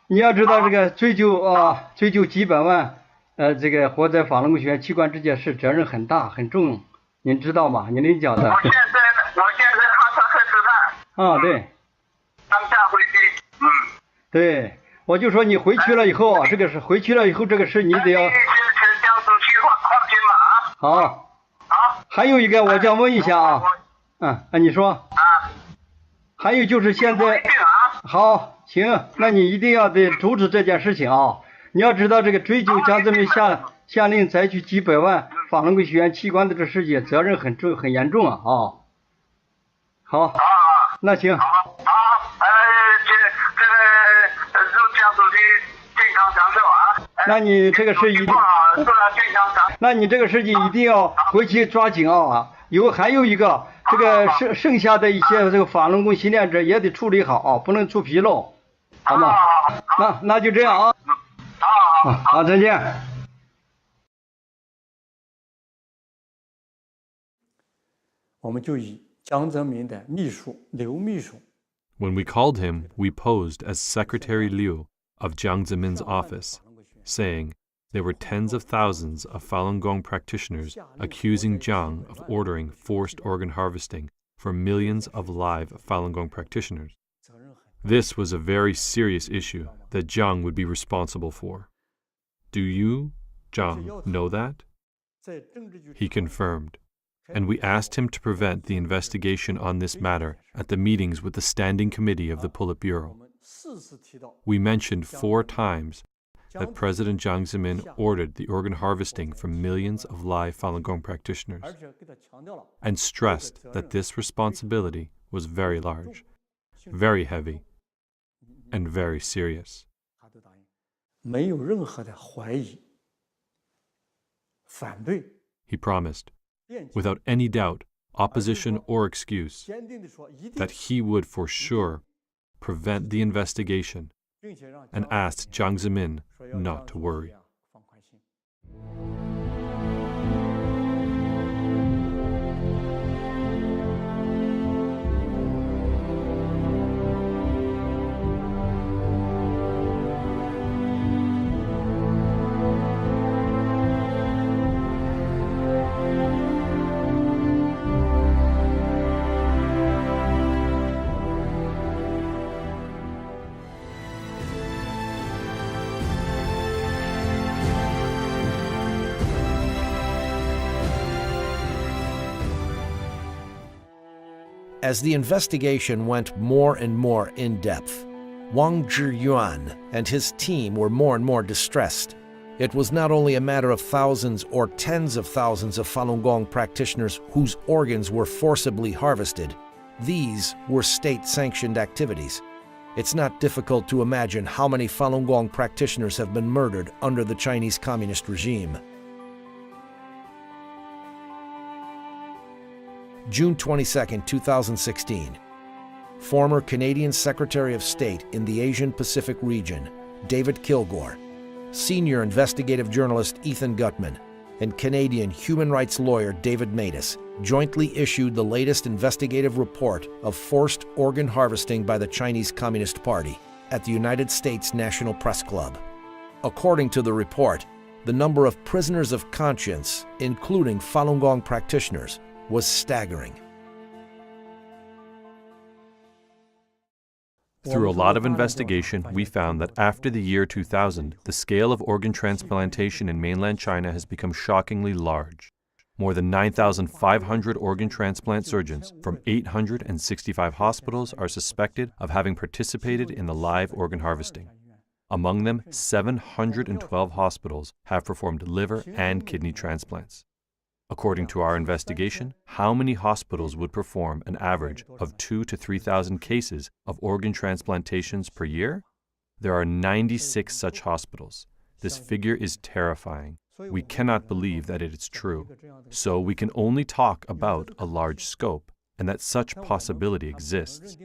Speaker 17: 你要知道这个追究几百万这个活在法轮功学员器官这件事责任很大很重，您知道吗？您能讲的。我现在哈萨克吃饭。对。当下回去。对，我就说你回去了以后这个事你得要。好。还有一个我想问一下你说。还有就是现在。好，行，那你一定要得阻止这件事情啊！你要知道这个追究江泽民下令采取几百万法轮功学员器官的这事情责任很严重啊！好，那行。江主席健康长寿啊！那你这个事一定，那你这个事情一定要回去抓紧啊！还有一个，这个剩下的一些这个法轮功习练者也得处理好不能出纰漏，好吗？那就这样啊。好，再见。
Speaker 6: 我们就以江泽民的秘书刘秘书。
Speaker 2: When we called him, we posed as Secretary Liu of Jiang Zemin's office, saying there were tens of thousands of Falun Gong practitioners accusing Jiang of ordering forced organ harvesting for millions of live Falun Gong practitioners. This was a very serious issue that Jiang would be responsible for. Do you, Jiang, know that? He confirmed, and we asked him to prevent the investigation on this matter at the meetings with the Standing Committee of the Politburo. We mentioned 4 times that President Jiang Zemin ordered the organ harvesting from millions of live Falun Gong practitioners, and stressed that this responsibility was very large, very heavy, and very serious. He promised, without any doubt, opposition or excuse, that he would for sure prevent the investigation, and asked Jiang Zemin not to worry.
Speaker 1: As the investigation went more and more in-depth, Wang Zhiyuan and his team were more and more distressed. It was not only a matter of thousands or tens of thousands of Falun Gong practitioners whose organs were forcibly harvested. These were state-sanctioned activities. It's not difficult to imagine how many Falun Gong practitioners have been murdered under the Chinese Communist regime. June 22, 2016. Former Canadian Secretary of State in the Asian-Pacific region, David Kilgore, senior investigative journalist Ethan Gutman, and Canadian human rights lawyer David Matus jointly issued the latest investigative report of forced organ harvesting by the Chinese Communist Party at the United States National Press Club. According to the report, the number of prisoners of conscience, including Falun Gong practitioners, was staggering.
Speaker 2: Through a lot of investigation, we found that after the year 2000, the scale of organ transplantation in mainland China has become shockingly large. More than 9,500 organ transplant surgeons from 865 hospitals are suspected of having participated in the live organ harvesting. Among them, 712 hospitals have performed liver and kidney transplants. According to our investigation, how many hospitals would perform an average of 2,000 to 3,000 cases of organ transplantations per year? There are 96 such hospitals. This figure is terrifying. We cannot believe that it is true. So we can only talk about a large scope and that such possibility exists.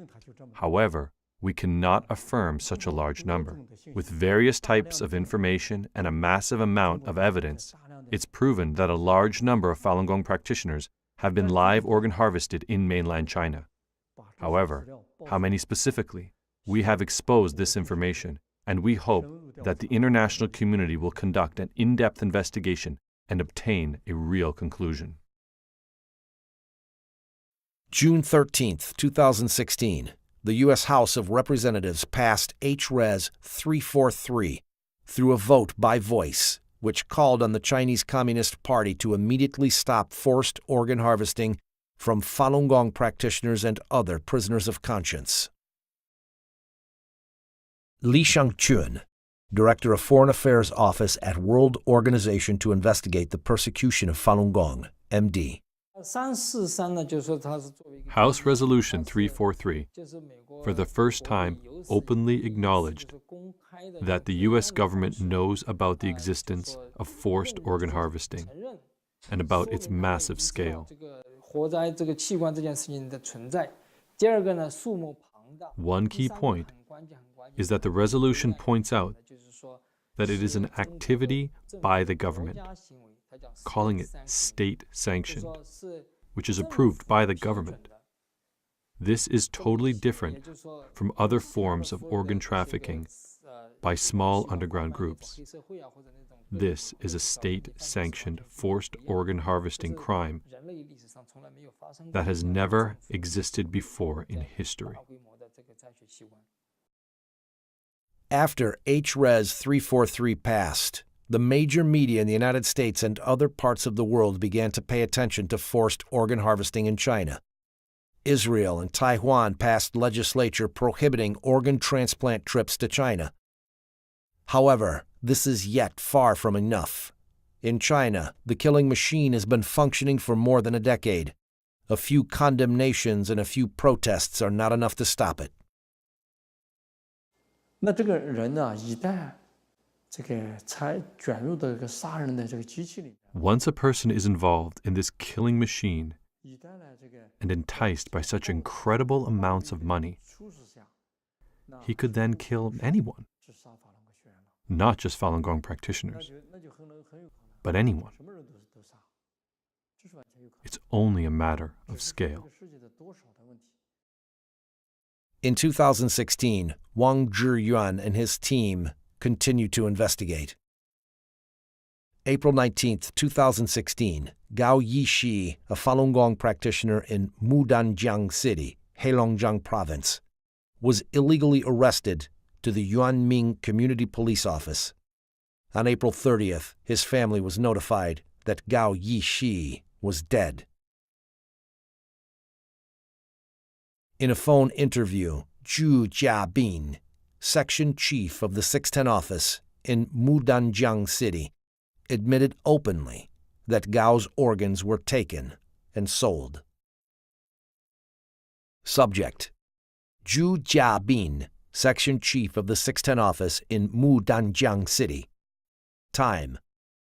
Speaker 2: However, we cannot affirm such a large number. With various types of information and a massive amount of evidence, it's proven that a large number of Falun Gong practitioners have been live organ harvested in mainland China. However, how many specifically? We have exposed this information, and we hope that the international community will conduct an in-depth investigation and obtain a real conclusion.
Speaker 1: June 13, 2016. The U.S. House of Representatives passed H-Res 343 through a vote by voice, which called on the Chinese Communist Party to immediately stop forced organ harvesting from Falun Gong practitioners and other prisoners of conscience. Li Shangchun, Director of Foreign Affairs Office at World Organization to Investigate the Persecution of Falun Gong, MD.
Speaker 2: House Resolution 343, for the first time, openly acknowledged that the U.S. government knows about the existence of forced organ harvesting and about its massive scale. One key point is that the resolution points out that it is an activity by the government, calling it state-sanctioned, which is approved by the government. This is totally different from other forms of organ trafficking by small underground groups. This is a state-sanctioned forced organ harvesting crime that has never existed before in history.
Speaker 1: After H-Res 343 passed, the major media in the United States and other parts of the world began to pay attention to forced organ harvesting in China. Israel and Taiwan passed legislation prohibiting organ transplant trips to China. However, this is yet far from enough. In China, the killing machine has been functioning for more than a decade. A few condemnations and a few protests are not enough to stop it.
Speaker 6: 那这个人呢，一旦这个才卷入到这个杀人的这个机器里面。
Speaker 2: Once a person is involved in this killing machine and enticed by such incredible amounts of money, he could then kill anyone, not just Falun Gong practitioners, but anyone. It's only a matter of scale.
Speaker 1: In 2016, Wang Zhiyuan and his team continued to investigate. April 19, 2016, Gao Yishi, a Falun Gong practitioner in Mudanjiang City, Heilongjiang Province, was illegally arrested to the Yuanming Community Police Office. On April 30th, his family was notified that Gao Yishi was dead. In a phone interview, Zhu Jiabin, section chief of the 610 office in Mudanjiang City, admitted openly that Gao's organs were taken and sold. Subject: Zhu Jiabin, section chief of the 610 office in Mudanjiang City. Time: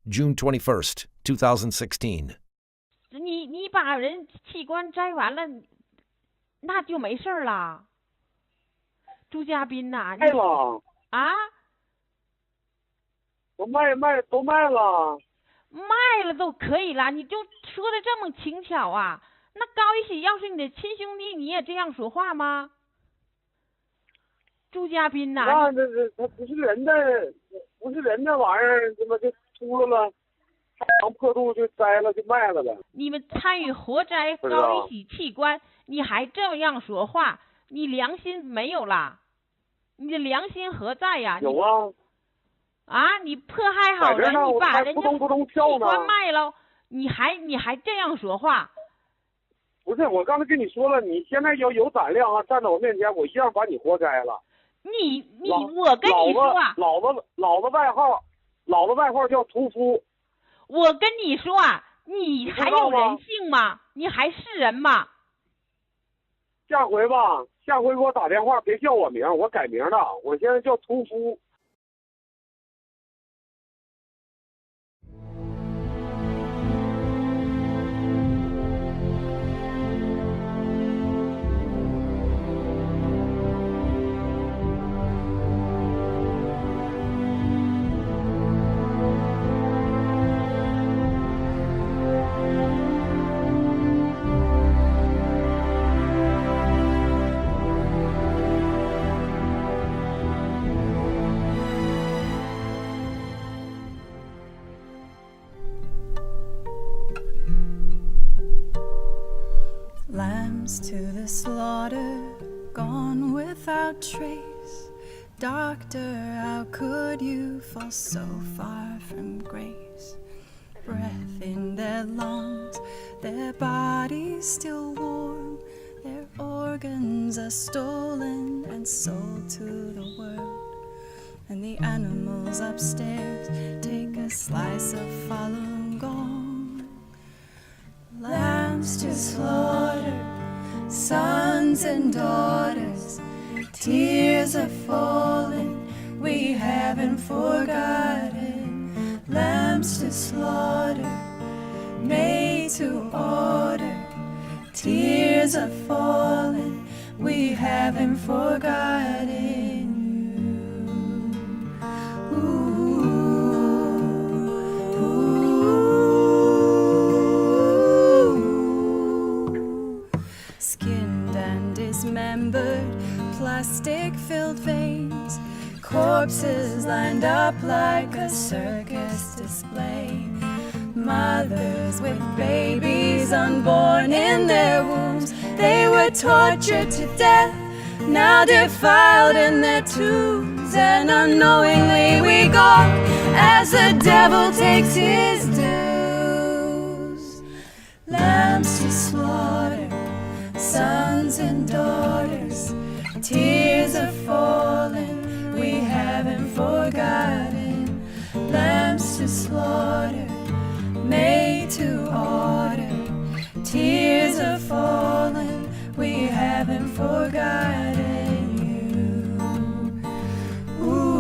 Speaker 1: June 21st, 2016.
Speaker 18: 你把人器官摘完了，那就没事了。朱家斌呐，
Speaker 14: 卖了
Speaker 18: 啊？
Speaker 14: 我都卖了。
Speaker 18: 卖了都可以了，你就说的这么轻巧啊？那高一喜要是你的亲兄弟，你也这样说话吗？朱家斌呐，
Speaker 14: 那他不是人的玩意儿，怎么就秃噜了？长破肚就摘了就卖了呗。
Speaker 18: 你们参与活摘高一喜器官，你还这样说话，你良心没有啦？你的良心何在呀？
Speaker 14: 有啊。
Speaker 18: 啊！你迫害好人，你把人家器官卖了，你还这样说话？
Speaker 14: 不是，我刚才跟你说了，你现在要有胆量啊，站在我面前，我一样把你活摘了。
Speaker 18: 我跟你说啊，
Speaker 14: 老子外号叫屠夫。
Speaker 18: 我跟你说啊，你还有人性吗？你还是人吗？
Speaker 14: 下回给我打电话，别叫我名，我改名了，我现在叫屠夫。
Speaker 19: Lambs to the slaughter, gone without trace. Doctor, how could you fall so far from grace? Breath in their lungs, their bodies still warm. Their organs are stolen and sold to the world. And the animals upstairs take a slice of Falun Gong. Lambs to slaughter, sons and daughters, tears are falling, we haven't forgotten. Lambs to slaughter, made to order, tears are falling, we haven't forgotten. Skinned and dismembered, plastic-filled veins, corpses lined up like a circus display. Mothers with babies unborn in their wombs, they were tortured to death, now defiled in their tombs. And unknowingly we go as the devil takes his dues. Lambs to slaughter, sons and daughters, tears are falling, we haven't forgotten. Lambs to slaughter, made to order, tears are falling, we haven't forgotten you. Ooh.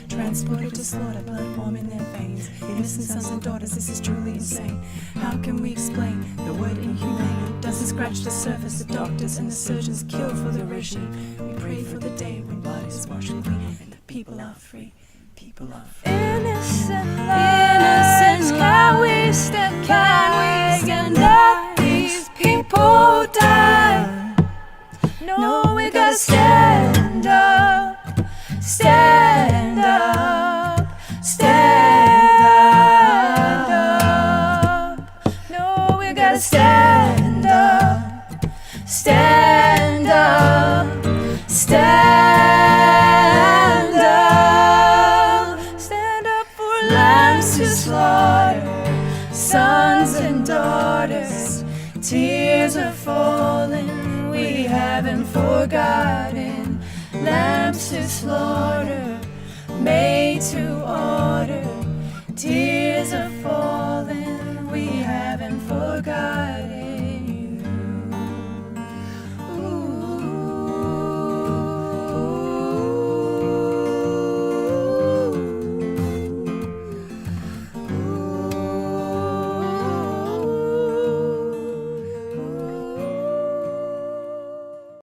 Speaker 19: Transported to slaughter, blood warm in their veins. Innocent sons and daughters, this is truly insane. How can we explain the word inhumane? Doesn't scratch the surface. The doctors and the surgeons kill for the regime. We pray for the day when blood is washed clean and the people are free. People are free. Innocent lives, can we stand back and let these people die? No, we gotta stand up. Stand up, stand up. No, we gotta stand up, stand up, stand up. Stand up for lambs to slaughter, sons and daughters. Tears are falling, we haven't forgotten. Lambs to slaughter, made to order, tears are falling.